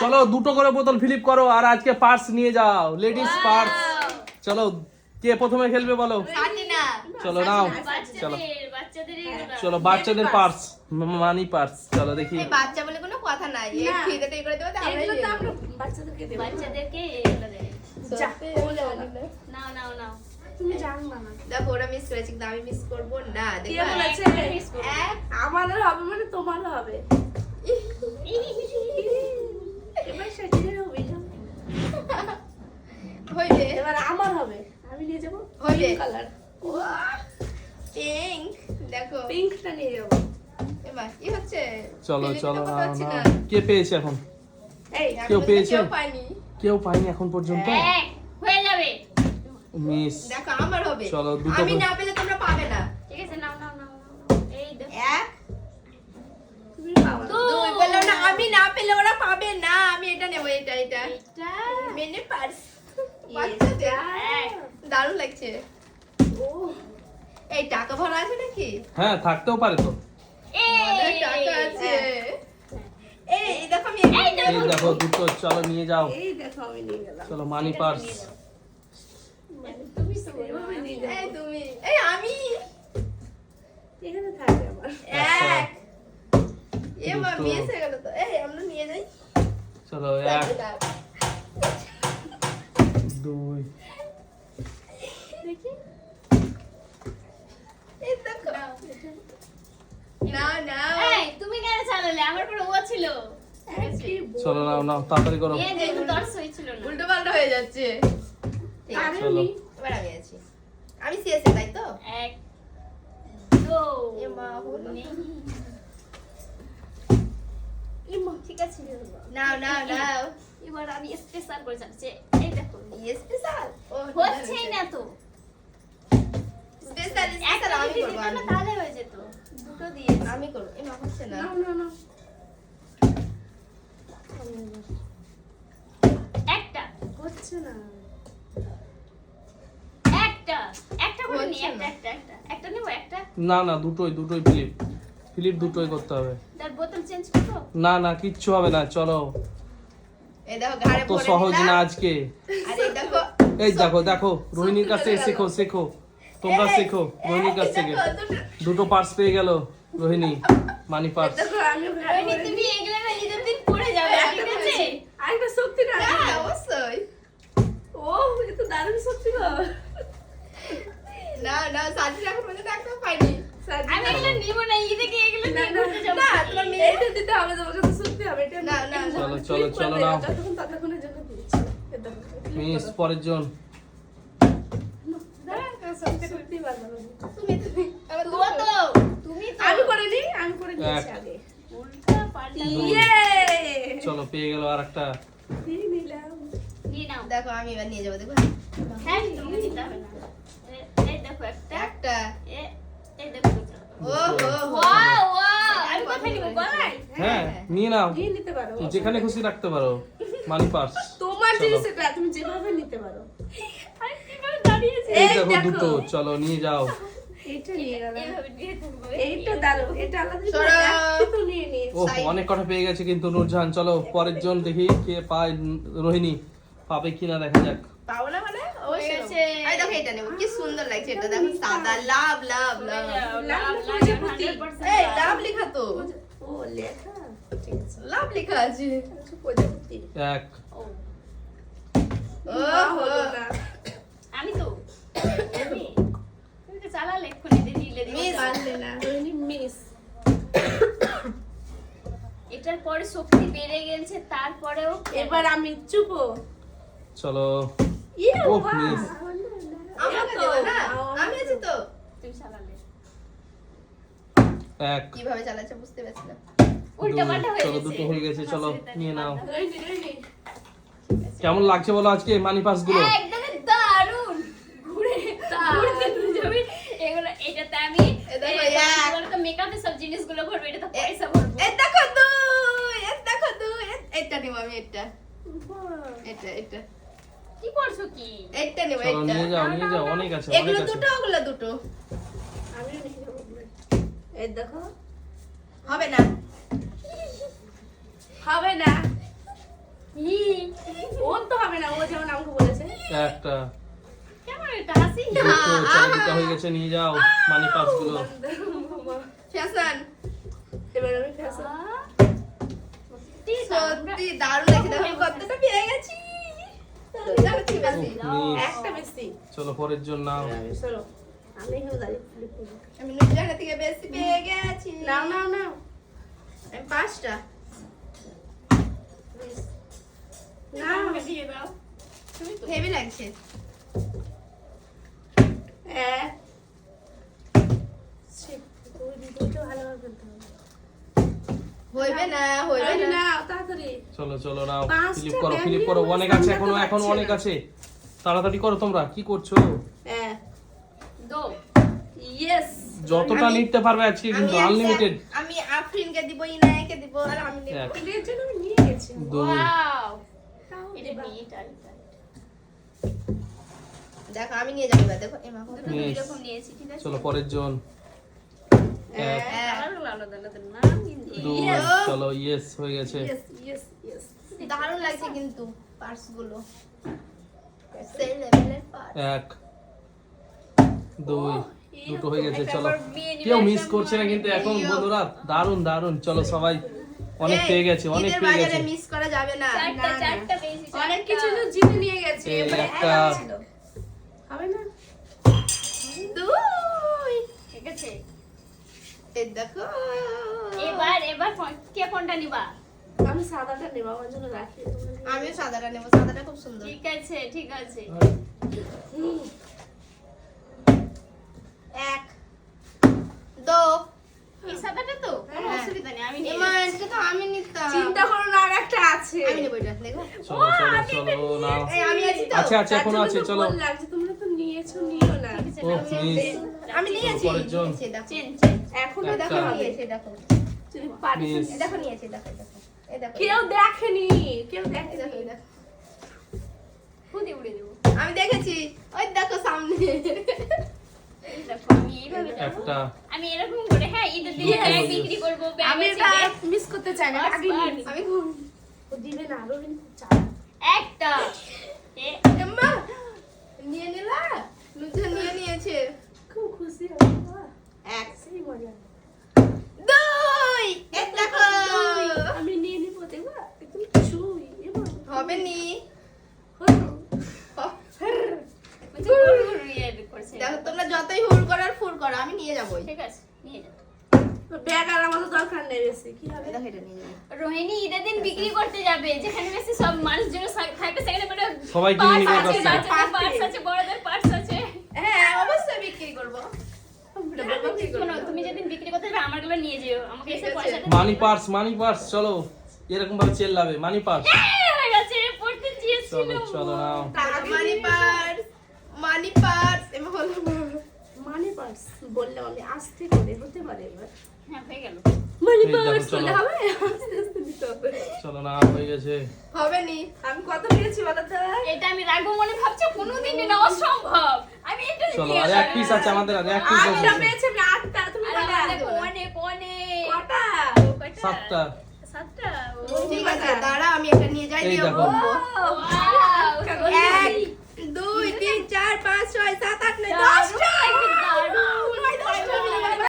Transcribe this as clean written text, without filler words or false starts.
চলো দুটো করে বোতল ফিলিপ করো আর আজকে পার্স নিয়ে যাও, লেডিস পার্স। চলো কে প্রথমে খেলবে বলো? চলো নাও, চলো চলো বাচ্চাদের পার্স, মানি পার্স। চলো দেখি। বাচ্চা বলে কোনো কথা নাই, এই খিদেটা করে দেবো এগুলো তো আমরা বাচ্চাদেরকে দেব। বাচ্চাদেরকে এগুলো দেবে। নাও নাও তুমি জানবা না। দেখো ওরা মিস করেছে কিন্তু আমি মিস করবো না। কে দেখো বলেছে? আমারও হবে মানে তোমারও হবে। এবার সেটাই হবে। হইবে, এবার আমার হবে, আমি নিয়ে যাবো হইবে। Pink colour. পিঙ্ক, দেখো পিঙ্কটা নিয়ে যাবো। এবার কি হচ্ছে? চলো ফিলিপটা চলো করতে পারছি না। কে পেয়েছে এখন? এই কেউ এখন পেয়েছে? কেউ পায়নি। কেউ পায়নি এখন পর্যন্ত। হয়ে যাবে। মিস। দেখো আমার হবে। চলো, দুটো আমি করে। না পেলে তোমরা পাবে না। ঠিক আছে, নাও নাও নাও নাও। এই দেখো। এক, তুমি পাবা। দুই বললাম না, আমি না পেলে ওরা পাবে না। আমি এটা নেবো, এটা এটা এটা মেনে পার্স। বাচ্চাদের দারুণ লাগছে। ও এই টাকা ভরা আছে নাকি? হ্যাঁ থাকতেও পারে তো। অনেক টাকা আছে। এই দেখো আমি এই দেখো দুটো, চলো নিয়ে যাও। এই দেখো আমি নিয়ে গেলাম। চলো মানি পার্স। তুমি এভাবে নিয়ে যাও। এই তুমি, এই আমি এখানে থাকবে আমার। এক। এবার দুটো। মিস হয়ে গেল তো। এই আমরা নিয়ে যাই। চলো এক, দুই। দেখি এই দেখো। না না এই তুমি কেন চালালে? আমার পরে ও ছিল। কি চলো নাও নাও তাড়াতাড়ি করো। এ যে দর্শ হয়েছিল না। উল্টো পাল্টা হয়ে যাচ্ছে। ঠিক আছে, আরে চলো। নি এবার আমি আছি। আমি সিএসএ, তাই তো? এক, দো। এ মা, হলো। নেই। ইমা ঠিক আছে। নাও নাও নাও। এবার আমি স্পেশাল করে চাচ্ছি। এই দেখো। স্পেশাল। ও হচ্ছেই না তো। স্পেশাল একটা স্পেশাল আমি যদি করব। দিত না তাহলে হয়ে যেত। দুটো দিয়ে। আমি করব। এ মা, হচ্ছে না। না না না একটা, হচ্ছে না। একটা, একটা করে নি। হচ্ছে একটা না। একটা একটা একটা নেবো একটা। না না দুটোই দুটোই ফিলিপ, ফিলিপ দুটোই করতে হবে। তার বোতল চেঞ্জ করবো। না না কিচ্ছু হবে না, চলো। এই দেখো ঘাড়ে তো পড়ে সহজ না দিলাম। আজকে। আর এই দেখো এই দেখো দেখো রোহিণীর কাছ থেকে শেখো শেখো, তোমরা শেখো রোহিণীর কাছ থেকে। দুটো পার্স পেয়ে গেল রোহিণী, মানি পার্স। দেখো আমি রোহিণী, তুমি এগুলো না ঈদের দিন পরে যাবে, ঠিক আছে? আরেকটা শক্তি না। হ্যাঁ অবশ্যই। ও এটা তো দারুণ শক্তি গো। না না সাজি এখন পর্যন্ত একদম পাইনি। আমি এগুলো নিব না, ঈদে কি এগুলো না নিয়ে না ঘুরতে যাবো? না তোমার মেয়ে এইটা দিতে হবে, তোমার কাছে শক্তি হবে। এটা না, না, না। চলো, চলো, চলো, নাও। যতক্ষণ ততক্ষণের জন্য দিচ্ছি। এই দেখো, মিস পরের জন। দাঁড়া, শক্তি বাড়াবো। তুমি তুমি আবার তো তো, তুমি তো আমি করে নি, আমি করে দিয়েছি এক। আগে। উল্টা পাল্টা ইয়ে চলো পেয়ে গেল আরেকটা। দিয়ে নিলাম। নিয়ে নাও। দেখো আমি এবার নিয়ে যাবো। দেখো হ্যাঁ, তোমাকে নিতে হবে না। এই দেখো একটা, একটা। এই দেখো দুটো। ও হো হো। ওয়াও ওয়াও, আমি কোথায় নিব? গলায়? হ্যাঁ নিয়ে নাও, দিয়ে নিতে পারো। যেখানে খুশি রাখতে পারো মানি পার্স। তোমার চলো। জিনিস এটা, তুমি যেভাবে নিতে পারো। আমি কিভাবে দাঁড়িয়েছি? এই এই দেখো দেখো। দুটো, চলো নিয়ে যাও। এইটা নিয়ে গেলাম। এইভাবে নিয়ে থাকবো। এইটা দারুণ, এটা আলাদা সরো। তো নিয়ে নিয়েছি। ও অনেক কটা পেয়ে গেছে কিন্তু নূরজাহান। চলো পরের জন দেখি কে পায়। রোহিণী পাবে কিনা দেখা যাক। পাবো না মানে হয়ে অবশ্যই গেছে। নেবো। এই দেখো এটা নেবো, কি সুন্দর লাগছে এটা। দেখো সাদা লাভ লাভ লাভ। লাভ লাভ লাগে প্রতি। 100%। এই লাভ লেখা তো। ও লেখা ঠিক আছে। লাভ লেখা আছে। আচ্ছা, প্রজাপতি। এক, ও, ও হলো হো। না। আমি তো আমি তুমি তো চালালে এক্ষুনি দিলে মিস। পারলে না, রোহিণী মিস। এটার পরে শক্তি বেড়ে গেছে, তারপরেও এবার আমি চুপো। চলো। ইয়ে ও, বাহ। মিস। আমাকে দেবো না, আমি আছি তো। তুমি চালালে এক, কিভাবে চালাচ্ছে বুঝতে পারছি না। উল্টা পাল্টা হয়ে চলো গেছে। দুটো হয়ে গেছে, চলো নিয়ে নাও। রোহিণী, রোহিণী। কেমন লাগছে বলো আজকে মানি পার্স গুলো? একদম দারুণ। ঘুরে ঘুরতে যাবে এগুলো। এটাতে আমি এ দেখো, এক। তো মেকআপের সব জিনিসগুলো ভরবো, এটা তো পয়সা ভরবো। এই দেখো দুই, এই দেখো দুই। এটা নেবো আমি, এটা বাহ। এটা এটা কি করছো কি? এটা নেবো চলো এটা। নিয়ে যাও নিয়ে যাও, অনেক আছে এগুলো অনেক আছে। দুটো ওগুলো দুটো। আমিও নিয়ে যাবো। এই দেখো, হবে না। হবে না। হবে না, ও যেমন আমাকে বলেছে। একটা কেমন এটা হাসি? দুটো, চলো দুটো হয়ে গেছে, নিয়ে যাও মানি পার্স গুলো। ফ্যাশন এবার আমি ফ্যাশন। সত্যি দারুণ। সত্যি দারুণ লাগছে, দেখো কতটা পেয়ে গেছি। দুটা হচ্ছে বেশি। মিস। একটা বেশি। চলো পরের জন নাও। চলো, আমি এখানে দাঁড়িয়ে flip করবো। আমি নুজানা থেকে বেশি পেয়ে গেছি। নাও নাও নাও। আমি 5টা। নাও। আমাকে দিয়ে দাও। তুমি তো হেভি লাগছে। এক। shit, দুটো ভালোভাবে ফেলতে হবে। হইবে না, হইবে আরে না। নাও, তাড়াতাড়ি। চলো চলো নাও, পাঁচটা ফিলিপ করো, ব্যাগ ফিলিপ করো, নিয়ে অনেক আছে এখনো, সামলাতে এখনো পারছি অনেক না। আছে। তাড়াতাড়ি করো, তোমরা কি করছো? এক। দো। Yes! যতটা নিতে পারবে আজকে কিন্তু আনলিমিটেড। আমি আফরিনকে দিব, ইনায়াকে দিব, আর আমি নেব। এক, এর জন্য আমি নিয়ে গেছি। দুই, ওয়াও। এটা নিয়ে এটা। দেখো আমি নিয়ে যাবো, দেখো এমা কত। দুটো দুই রকম নিয়েছি, ঠিক আছে? চলো পরের জন। এক, আলাদা আলাদা আলাদা না কিন্তু। দুই, চলো ইয়েস হয়ে গেছে। Yes, yes, yes. দারুণ লাগছে কিন্তু পার্স গুলো। সেই লেভেলের পার্স। এক, দুই, দুটো হয়ে গেছে। চলো একবার নিয়ে নিলে কেউ মিস একটা করছে না কিন্তু এখন বন্ধুরা, দারুন দারুন। চলো সবাই অনেক এই, পেয়ে গেছে, অনেক ঈদের পেয়ে গেছে। বাজারে মিস করা যাবে না। চারটা চারটা পেয়েছি। অনেক চারটা। কিছু তো জিতে নিয়ে গেছে। এই এবারে একটা। এক ছিল। হবে না? দুই। ঠিক আছে। এই দেখো। এবার কে কোনটা নিবা? আমি সাদাটা নেব, আমার জন্য রাখি। আমিও সাদাটা নেব, সাদাটা খুব সুন্দর। ঠিক আছে ঠিক আছে। এক, দো। এই সাদাটা তো কোনো হ্যাঁ। অসুবিধা নেই, আমি নিয়ে এমা যাচ্ছি। এটা তো আমি নিতাম। চিন্তা করো না, আর একটা আছে। আমি নেব এটা, দেখো। চলো চলো চলো নাও। এই আমি আছি তো। আছে আছে এখনো আছে, চলো। বল লাগছে, তোমরা তো নিয়েছো, নিও না। ঠিক আছে, ও নাও। মিস। আমি নিয়েছি। পরের জন। নিয়েছি, দেখো। Chain chain. এখনো একটা। দেখো নিয়েছি, দেখো। যদি পারিস। মিস। এই দেখো নিয়েছি, দেখো, দেখো। এই দেখো। কেউ দেখেনি, কেউ এই দেখো, দেখেনি। এই দেখো। খুদি উড়ে দেবো। আমি দেখেছি। ওই দেখো সামনে। এই দেখো আমি এইভাবে যাবো। একটা, আমি এরকম করে হ্যাঁ ঈদের দিনে Yes. ব্যাগ বিক্রি করবো, ব্যাগ আমি আছে, এটা ব্যাগ। মিস করতে চাই না, বাস, আগে বাস। নিই। আমি ও দিবে না, আরো কিন্তু চাই। একটা এম্মা নিয়ে নিলা? নুজা নিয়ে নিয়েছে। খুব খুশি হলাম, বাহ, এক, সেই মজা। দুই। এই দেখো। আমি নিয়ে নিবো, দেখবা একদম ছুঁই এবার হবে নি। হলো। বলছে গুড় গুড় ইয়ে করছে। দেখো তোমরা যতই হুড় করো আর ফুর করো, আমি নিয়ে যাবোই। ঠিক আছে নিয়ে যাও। ব্যাগ আর আমাদের দরকার নেই বেশি, কি হবে? দেখো এটা নিয়ে যাবো। রোহিণী ঈদের দিন বিক্রি করতে যাবে, যেখানে বেশি সব মানুষজন থাকবে সেখানে করে সবাই কিনে নিবে পার্স আছে, দশটা। বাচ্চাদের পার্স আছে, বড়দের পার্স আছে। হ্যাঁ অবশ্যই বিক্রি করবো। শোনো তুমি যেদিন বিক্রি করতে যাবে আমারগুলো নিয়ে যেও, আমাকে এসে ঠিক আছে। পয়সা মানি পার্স, মানি পার্স, চলো এরকম ভাবে চেল্লাবে মানি পার্স। হয়ে গেছে পড়তে চেয়েছিল। চলো চলো নাও। মানি পার্স, মানি পার্স। এমা হলো। মানি পার্স বললাম আমি, আস্তে করে হতে পারে এবার। হ্যাঁ হয়ে গেল। মানি এই দেখো, পার্স চলো। বললে হবে, আস্তে আস্তে দিতে হবে। চলো না হয়ে গেছে। হবে নি। আমি কত পেয়েছি বলো তো? এটা আমি রাখবো মনে ভাবছো, কোনোদিনই না, অসম্ভব। আমি এটা চলো নিয়ে আর এক যাবো। পিস আছে আমাদের, আর এক পিস আটটা আছে। পেয়েছি আমি, আটটা। তুমি আর কটা? আমাদের অনেক অনেক কটা? কয়টা? 7টা। 7টা। ঠিক আছে দাঁড়া আমি একটা নিয়ে যাই, এই নিয়ে দেখো। বলবো। Wow! 1, 2, 3, 4, 5, 6, 7, 8, 9, 10টা।